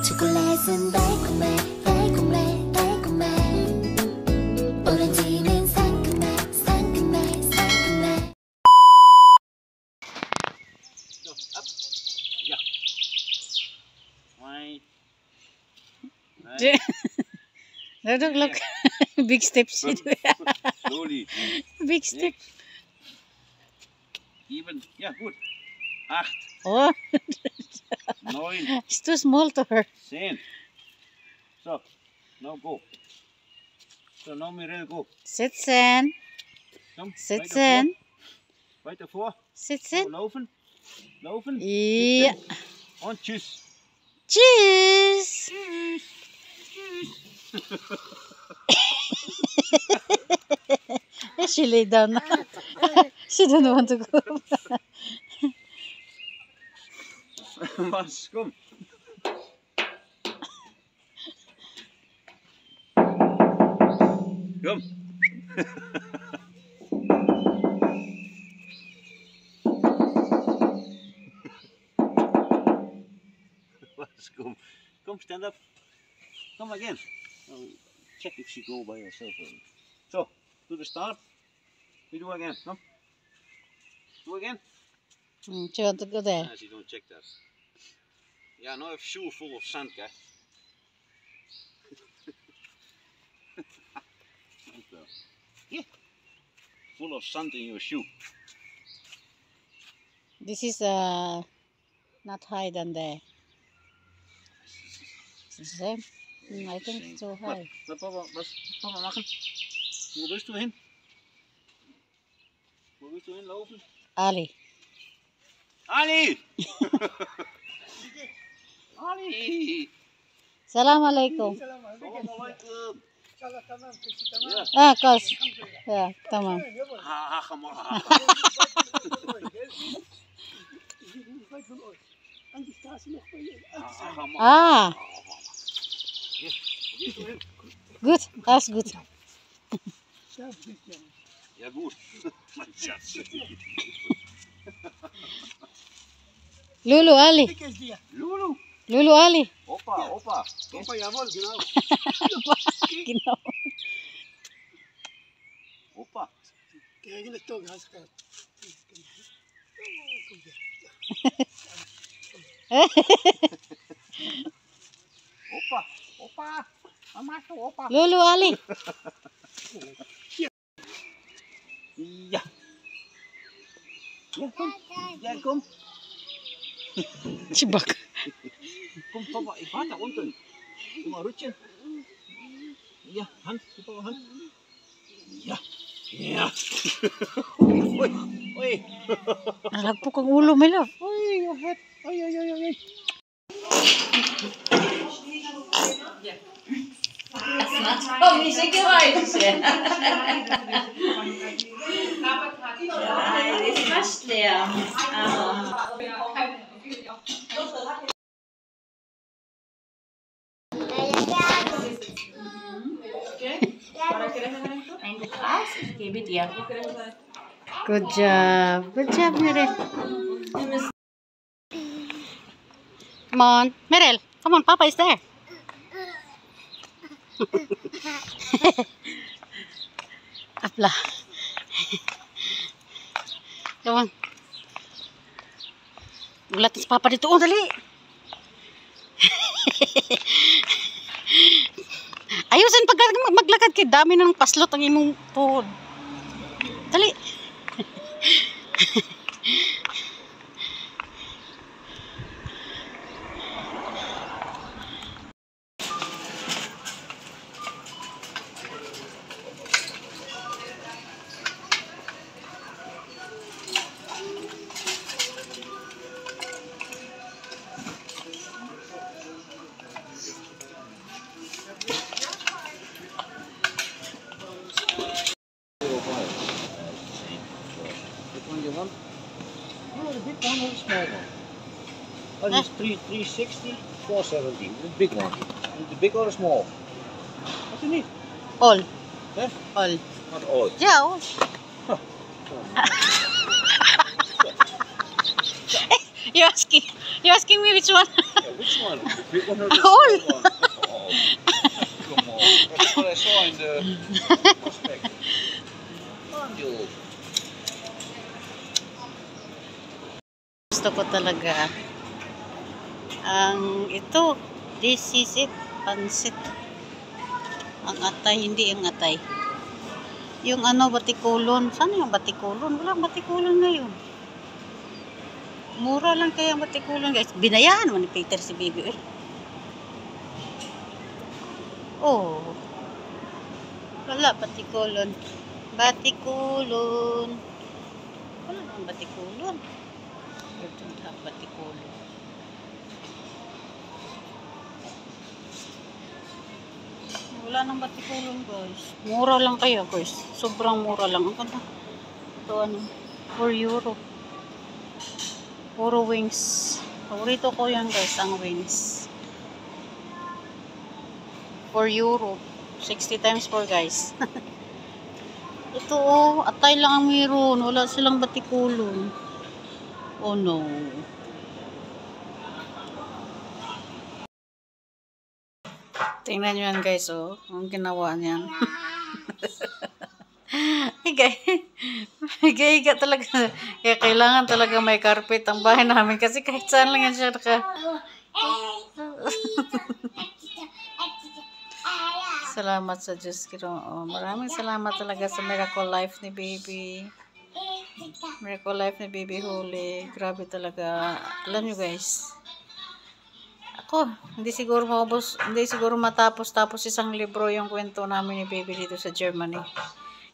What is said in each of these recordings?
초콜릿은 달콤해 달콤해 달콤해 오렌지는 상큼해 상큼해 상큼해. Go up. Yeah. Right. Look. Big steps. Slowly. Big step. Even. Yeah, good. 8. Oh, 9. it's too small to her. 10. So, now go. So, now Mirel, go. Zitten. Kom, Zitten. weiter vor. Zitten. So, laufen. Laufen. Ja. Und tschüss. Tschüss. She lay down. She don't want to go. Was? Kom. Kom. Was? Kom. Kom, stand up. Come again. Check if she go by herself. So, to the start. We do again. Come. Do again. She want to go there. She don't check that. Yeah, now have shoe full of sand, guy. Yeah. Full of sand in your shoe. This is not higher than there. It's the same. I think it's so high. Was Papa machen? Wo willst du hin? Wo willst du hinlaufen? Ali. Ali! Ali! Salam alaikum. Assalamualaikum. Kos. Ya, tamam. Good. That's good. Ja, gut. Mein Schatz. Lulu Ali. Lulu. Lulu Ali. Opa. Opa, jawohl, genau. Genau. Opa. Opa. Mama tuh Opa. Lulu Ali. Iya. Ja, kom. Ja, kom. Cibak. Kom, Papa, ich warte unten. Komm mal rutschen. Ja, Hand, Papa, Hand. Ja. Ja. Oi, oi. Nalagpok ang ulo, my love. Oi, your head. Oi. Kom, die zit eruit. Ja, die ist fast leer. Ein Glas, ich gebe dir. Good job. Good job, Mirel. Come on. Mirel, come on. Papa is there. Apla. Come on. Ulat si Papa dito. Oh, dali. Ayusin pag maglakad kay dami ng paslot ang imong tuhod. Dali. One? No, the big one or the small one? Oh, this 360, 470. The big one. The big or the small? What do you need? All. Huh? All. Not all. Yeah, all. Huh. You're asking me which one? Which one? Pick one of the All. small ones. Oh, come on. That's what I saw in the prospect. Come on, you. Gusto ko talaga. Ang ito, this is it, pansit. Ang atay, hindi ang atay. Yung ano, batikulon. Sana yung batikulon? Walang batikulon ngayon. Mura lang kaya ang batikulon, guys. Binayaan naman ni Peter si Bibi. Oh. Wala, batikulon. Batikulon. Wala nang batikulon. I don't have batikulon. Wala nang batikulon, guys. Mura lang kaya, guys. Sobrang mura lang. Ang ganda. Ito ano, 4 euro. Puro wings. Paborito ko yan, guys, ang wings. 4 euro. 60 times 4, guys. Ito, oh. Atay lang ang meron. Wala silang batikulon. Oh, no. Tingnan nyo yan, guys, oh. Ang ginawa niyan. Higa-higa talaga. Kaya kailangan talaga may carpet ang bahay namin. Kasi kahit saan lang yan siya Salamat sa Diyos, Ginoo. Maraming salamat talaga sa miracle life ni Baby. Miracle life ni Baby Holy. Grabe talaga. Alam nyo, guys. Ako, hindi siguro maubos, hindi siguro matapos isang libro yung kwento namin ni Baby dito sa Germany.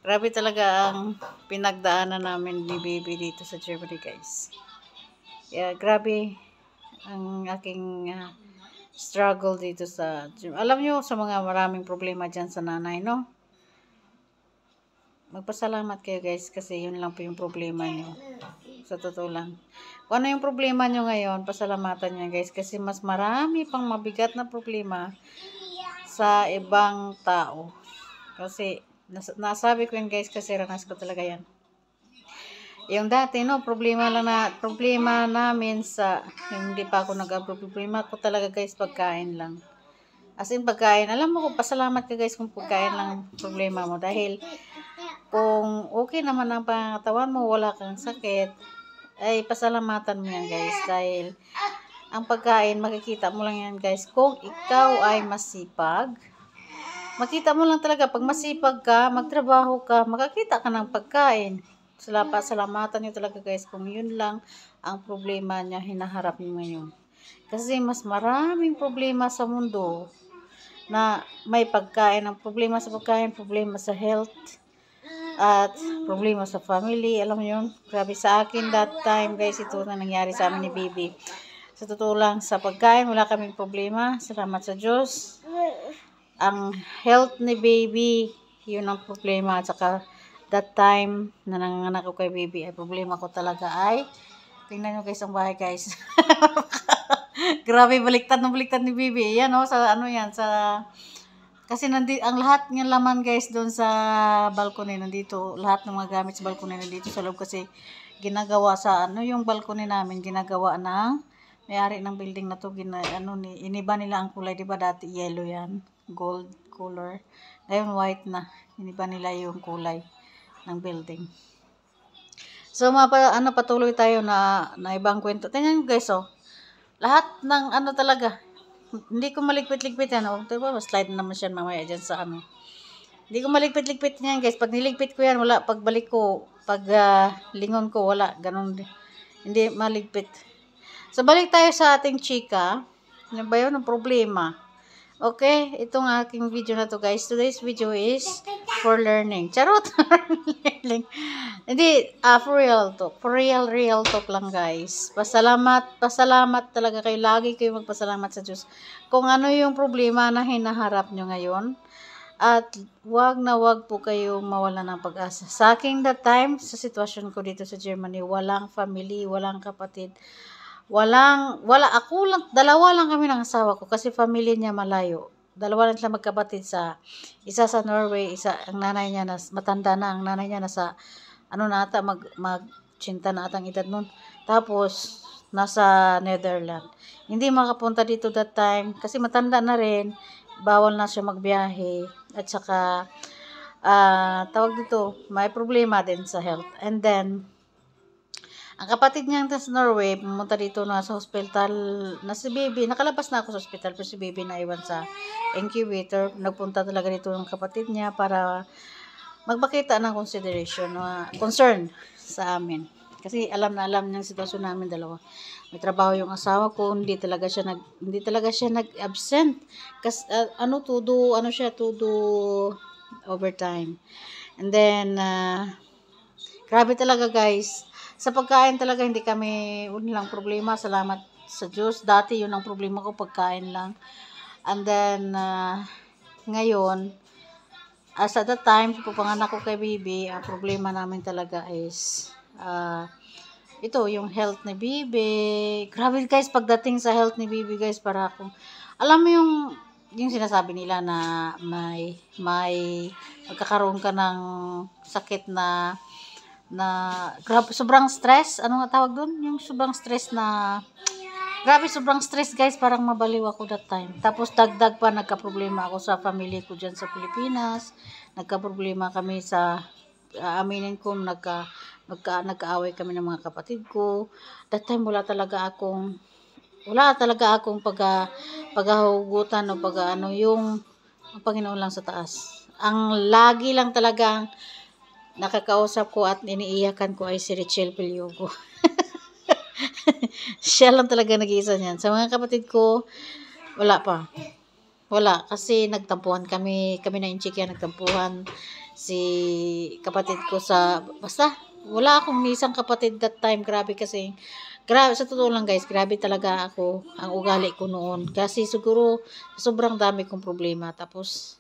Grabe talaga ang pinagdaanan namin ni Baby dito sa Germany, guys. Yeah, grabe ang aking struggle dito sa Germany. Alam nyo, sa mga maraming problema dyan sa nanay, no? Magpasalamat kayo, guys, kasi yun lang po yung problema nyo. Sa totoo lang. Kung ano yung problema nyo ngayon, pasalamatan nyo, guys, kasi mas marami pang mabigat na problema sa ibang tao. Kasi, nasabi ko yun, guys, kasi ranas ko talaga yan. Yung dati, no, problema namin sa, yung hindi pa ako problema ko talaga, guys, pagkain lang. As in, pagkain. Alam mo, kung pasalamat ka, guys, kung pagkain lang problema mo. Dahil, kung okay naman ang pangatawan mo, wala kang sakit, ay pasalamatan mo yan, guys. Dahil, ang pagkain, makikita mo lang yan, guys. Kung ikaw ay masipag, makita mo lang talaga, pag masipag ka, magtrabaho ka, makakita ka ng pagkain. Pasalamatan nyo talaga, guys, kung yun lang ang problema niya, hinaharap nyo ngayon. Kasi mas maraming problema sa mundo na may pagkain. Ang problema sa pagkain, problema sa health, at problema sa family. Alam mo yun, grabe sa akin that time, guys, ito na nangyari sa amin ni Baby. Sa totoo lang, sa pagkain, wala kaming problema. Salamat sa Diyos. Ang health ni Baby, yun ang problema. At saka, that time na nanganganak ko kay Baby, ay problema ko talaga ay, tingnan nyo, guys, ang bahay, guys. Grabe, baliktad ni Baby. Yan, oh, sa ano yan, sa... Kasi ang lahat ng laman, guys, doon sa balcony, nandito, lahat ng mga gamit sa balcony nandito sa loob, kasi ginagawa sa, ano, yung balcony namin, ginagawa ng may-ari ng building na to, iniba nila ang kulay, diba dati yellow yan, gold color, ngayon white na, iniba nila yung kulay ng building. So, patuloy tayo na ibang kwento. Tingnan nyo, guys, oh, lahat ng ano talaga, hindi ko maligpit-ligpit yan. O, diba, slide naman siya mamaya dyan sa ano. Hindi ko maligpit-ligpit yan, guys. Pag niligpit ko yan, wala. Pagbalik ko, lingon ko, wala. Ganun din. Hindi maligpit. So, balik tayo sa ating chika. Ano ba yun? Ang problema. Okay? Itong aking video na to, guys. Today's video is for learning. Charot! Learning. Hindi, for real talk. For real talk lang, guys. Pasalamat talaga kayo. Lagi kayo magpasalamat sa Diyos. Kung ano yung problema na hinaharap nyo ngayon. At wag na wag po kayo mawala ng pag-asa. Sa akin that time, sa sitwasyon ko dito sa Germany, walang family, walang kapatid. Ako lang, dalawa lang kami ng asawa ko kasi family niya malayo. Dalawa lang sila magkapatid, isa sa Norway, ang nanay niya matanda na, ang nanay niya nasa ano na ata, mag-80 na atang edad nun. Tapos nasa Netherlands. Hindi makapunta dito that time kasi matanda na rin. Bawal na siya magbiyahe. At saka, tawag dito, may problema din sa health. And then, ang kapatid niya sa Norway, pumunta dito na sa hospital, na si baby, nakalabas na ako sa hospital, pero si baby naiwan sa incubator. Nagpunta talaga dito ng kapatid niya para magpakita ng consideration, concern sa amin. Kasi alam na alam niya ang sitwasyon namin dalawa. May trabaho yung asawa ko, hindi talaga siya nag-absent. Kasi todo overtime. And then grabe talaga guys. Sa pagkain talaga hindi kami walang problema. Salamat sa Diyos. Dati yun ang problema ko, pagkain lang. And then ngayon, as at the time, pupanganak ko kay baby, ang problema namin talaga is ito, yung health ni baby. Grabe guys, pagdating sa health ni baby guys, para akong, alam mo yung sinasabi nila na may magkakaroon ka ng sakit na grabe, sobrang stress. Ano nga tawag doon? Yung sobrang stress na, grabe, sobrang stress guys, parang mabaliw ako that time. Tapos dagdag pa, nagka-problema ako sa family ko dyan sa Pilipinas. Nagka-problema kami sa, aminin ko, nagkaaway kami ng mga kapatid ko. That time wala talaga akong paghahugutan o yung ang Panginoon lang sa taas. Ang lagi lang talagang nakakausap ko at iniiyakan ko ay si Richelle Pilyogo. Siya lang talaga nag-iisa niyan. Sa mga kapatid ko, wala pa. Wala. Kasi nagtampuhan kami na Inchikya, nagtampuhan si kapatid ko basta, wala akong isang kapatid that time. Grabe kasi, sa totoo lang guys, grabe talaga ako, ang ugali ko noon. Kasi siguro, sobrang dami kong problema. Tapos,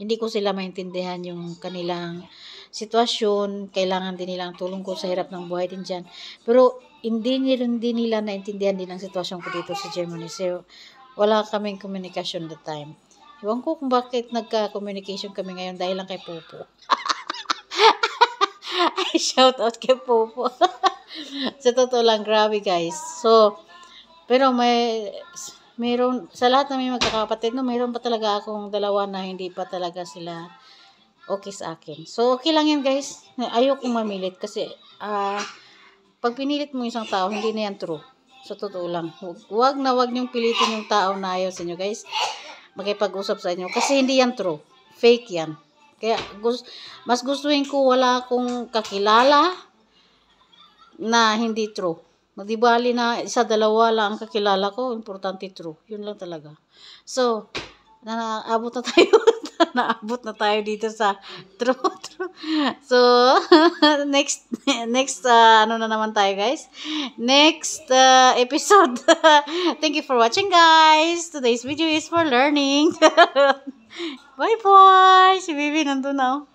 hindi ko sila maintindihan yung kanilang sitwasyon, kailangan din nilang tulong ko sa hirap ng buhay din dyan. Pero, hindi nila naintindihan din ang sitwasyon ko dito sa Germany. So, wala kaming communication that time. Iwan ko kung bakit nagka-communication kami ngayon dahil lang kay Popo. Ay, shout out kay Popo. Sa totoo lang, grabe guys. So, pero mayroon, sa lahat ng may magkakapatid, mayroon pa talaga akong dalawa na hindi pa talaga sila okay sa akin. So, okay lang yan guys. Ayokong mamilit kasi pag pinilit mo isang tao, hindi na yan true. Sa totoo lang. Huwag niyong pilitin yung tao na ayaw sa inyo guys. Makipag-usap sa inyo. Kasi hindi yan true. Fake yan. Kaya mas gustuhin ko wala akong kakilala na hindi true. Madibali na isa, dalawa lang ang kakilala ko. Importante true. Yun lang talaga. So, naabot na tayo dito sa true. So, next ano na naman tayo guys, next episode. Thank you for watching guys. Today's video is for learning. Bye bye. Si Bibi nandun na.